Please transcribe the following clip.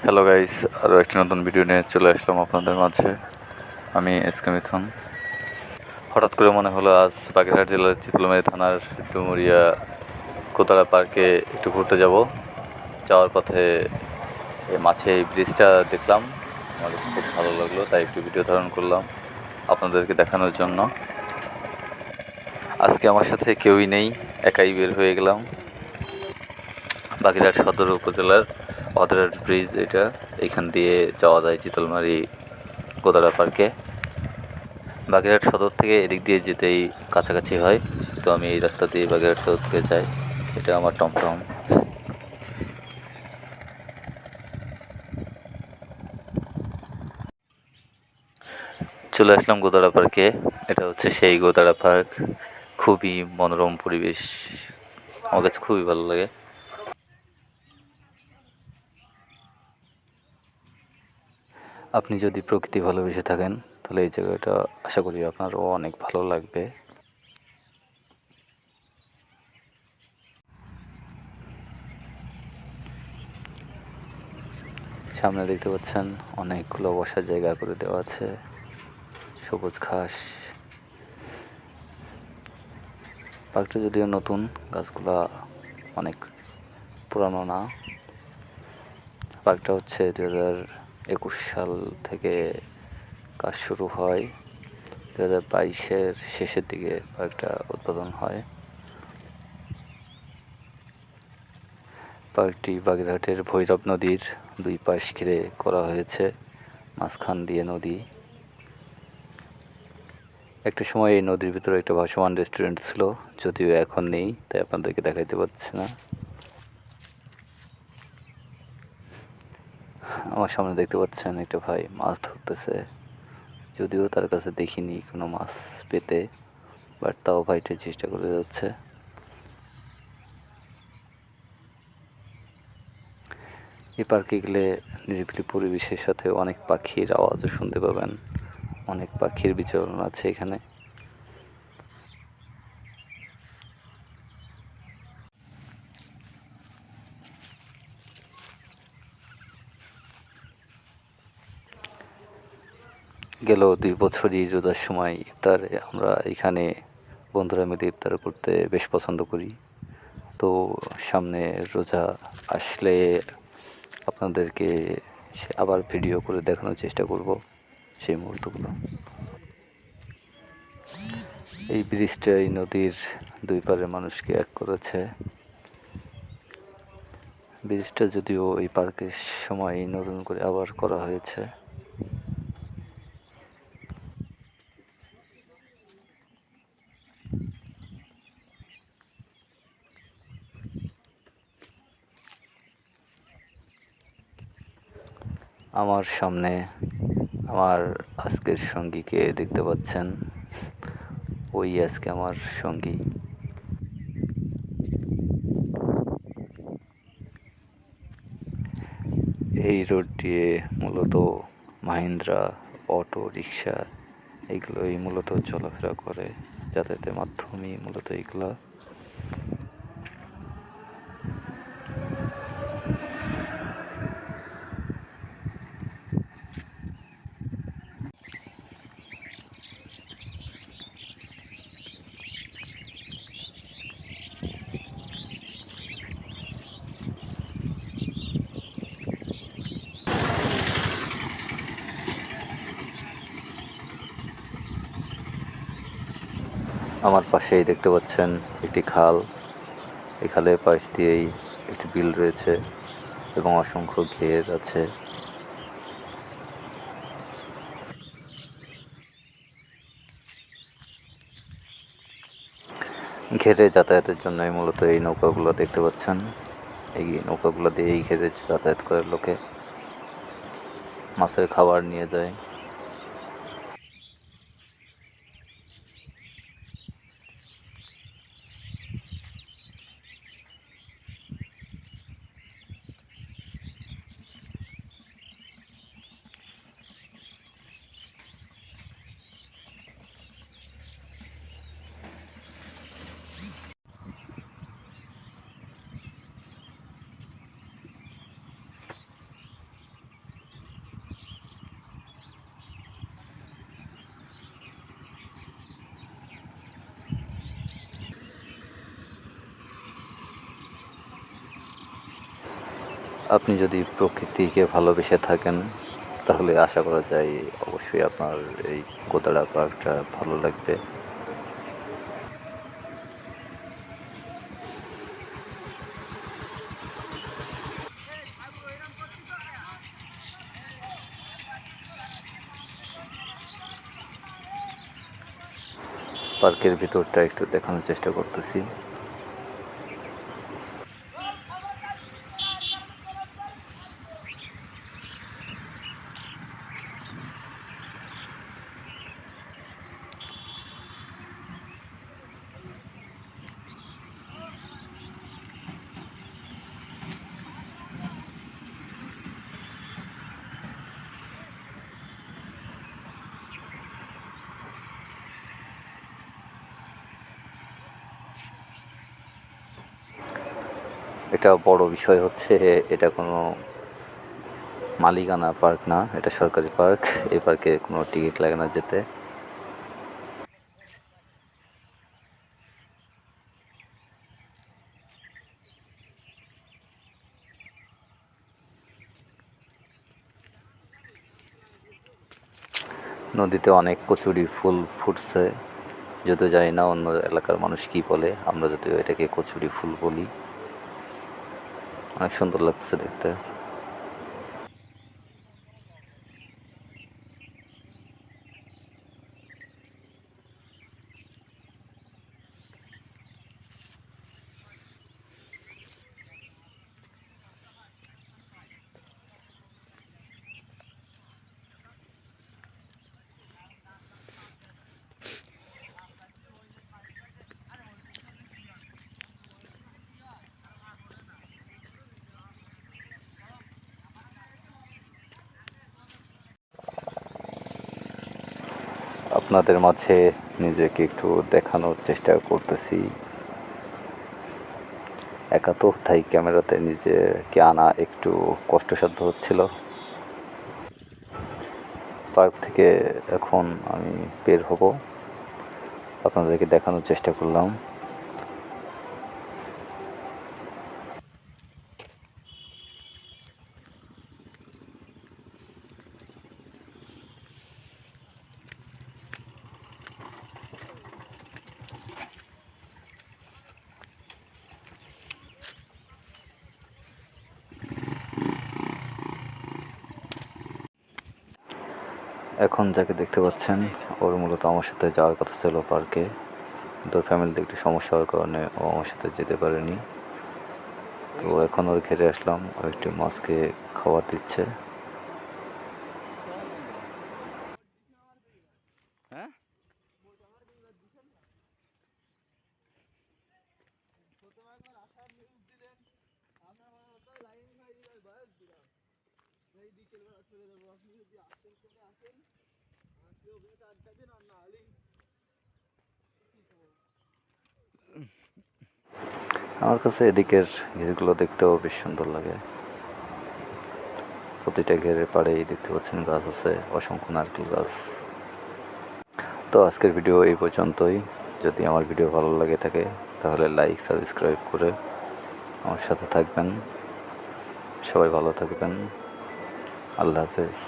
Hello guys, আরও একটি নতুন ভিডিও নিয়ে চলে আসলাম আপনাদের মাঝে। আমি এসকে মিথুন। হঠাৎ করে মনে হলো আজ বাগেরহাট জেলার চিতলমারী থানার ডুমুরিয়া কোতারা পার্কে একটু ঘুরতে যাব। যাওয়ার পথে মাঝে এই ব্রিজটা দেখলাম, আমার কাছে খুব ভালো লাগলো, তাই একটু ভিডিও ধারণ করলাম আপনাদেরকে দেখানোর জন্য। আজকে আমার সাথে কেউই নেই, একাই বের হয়ে গেলাম। বাগেরহাট সদর উপজেলার অদরাট ব্রিজ এটা, এইখান দিয়ে যাওয়া যায় চিতলমারী কোতারা পার্কে। বাগেরহাট সদর থেকে এদিক দিয়ে যেতেই কাছাকাছি হয়, তো আমি এই রাস্তা দিয়ে বাগেরহাট সদর থেকে যাই। এটা আমার টমটম। চলে আসলাম গোদাড়া পার্কে। এটা হচ্ছে সেই গোদাড়া পার্ক, খুবই মনোরম পরিবেশ, আমার কাছে খুবই ভালো লাগে। আপনি যদি প্রকৃতি ভালোবেসে থাকেন তাহলে এই জায়গাটা আশা করি আপনারও অনেক ভালো লাগবে। সামনে দেখতে পাচ্ছেন অনেকগুলো বসার জায়গা করে দেওয়া আছে, সবুজ ঘাস। পার্কটা যদিও নতুন, গাছগুলা অনেক পুরানো না। পার্কটা হচ্ছে 2021 সাল থেকে কাজ শুরু হয়, 2022-এর শেষের দিকে পার্কটা উদ্বোধন হয়। পার্কটি বাগেরহাটের ভৈরব নদীর দুই পাশ ঘিরে করা হয়েছে, মাঝখান দিয়ে নদী। একটা সময় এই নদীর ভিতরে একটা ভাসমান রেস্টুরেন্ট ছিল, যদিও এখন নেই, তাই আপনাদেরকে দেখাইতে পারছি না। আমার সামনে দেখতে পাচ্ছেন একটা ভাই মাছ ধরতেছে, যদিও তার কাছে দেখিনি কোনো মাছ পেতে, বাট তাও ভাইটা চেষ্টা করে যাচ্ছে। এই পার্কে গেলে নিরিবিলি পরিবেশের সাথে অনেক পাখির আওয়াজও শুনতে পাবেন, অনেক পাখির বিচরণ আছে এখানে। গেল 2 বছরই রোজার সময় ইফতারে আমরা এখানে বন্ধুরা মিলে ইফতার করতে বেশ পছন্দ করি। তো সামনে রোজা আসলে আপনাদেরকে আবার ভিডিও করে দেখানোর চেষ্টা করব সেই মুহূর্তগুলো। এই ব্রিজটা এই নদীর দুই পারের মানুষকে এক করেছে। ব্রিজটা যদিও এই পার্কের সময় নতুন করে আবার করা হয়েছে। আমার সামনে আমার আজকের সঙ্গীকে দেখতে পাচ্ছেন, ওই আজকে আমার সঙ্গী। এই রোড দিয়ে মূলত মাহিন্দ্রা অটো রিক্সা এইগুলোই মূলত চলাফেরা করে, যাতায়াতের মাধ্যমই মূলত এইগুলা। আমার পাশেই দেখতে পাচ্ছেন একটি খাল, এই খালের পাশ দিয়েই একটি বিল রয়েছে এবং অসংখ্য ঘের আছে। ঘেরে যাতায়াতের জন্যই মূলত এই নৌকাগুলো দেখতে পাচ্ছেন, এই নৌকাগুলো দিয়ে এই ঘেরে যাতায়াত করে লোকে, মাছের খাবার নিয়ে যায়। আপনি যদি প্রকৃতিকে ভালোবেসে থাকেন তাহলে আশা করা যায় অবশ্যই আপনার এই কোতাড়া পার্কটা ভালো লাগবে। পার্কের ভিতরটা একটু দেখানোর চেষ্টা করতেছি। এটা বড় বিষয় হচ্ছে এটা কোনো মালিকানা পার্ক না, এটা সরকারি পার্ক। এই পার্কে কোনো টিকিট লাগে না যেতে। নদীতে অনেক কচুরি ফুল ফুটছে, যদিও জানি না অন্য এলাকার মানুষ কি বলে, আমরা যদিও এটাকে কচুরি ফুল বলি। অনেক সুন্দর লাগছে দেখতে। আপনাদের মাঝে নিজেকে একটু দেখানোর চেষ্টা করতেছি। একা তো তাই ক্যামেরাতে নিজেকে আনা একটু কষ্টসাধ্য হচ্ছিল। পার্ক থেকে এখন আমি বের হব, আপনাদেরকে দেখানোর চেষ্টা করলাম। এখন যাকে দেখতে পাচ্ছেন ওর মূলত আমার সাথে যাওয়ার কথা ছিল পার্কে, কিন্তু ওর ফ্যামিলিতে একটু সমস্যা হওয়ার কারণে ও আমার সাথে যেতে পারেনি। তো এখন ওর ঘিরে আসলাম, ও একটি মাছকে খাবার দিচ্ছে। আমার কাছে এদিকের ঘেরগুলো দেখতেও বেশ সুন্দর লাগে। প্রতিটা ঘেরের পাড়েই দেখতে পাচ্ছেন গাছ আছে, অসংখ্য নারকেল গাছ। তো আজকের ভিডিও এই পর্যন্তই। যদি আমার ভিডিও ভালো লাগে থাকে তাহলে লাইক সাবস্ক্রাইব করে আমার সাথে থাকবেন। সবাই ভালো থাকবেন। আল্লাহ হাফেজ।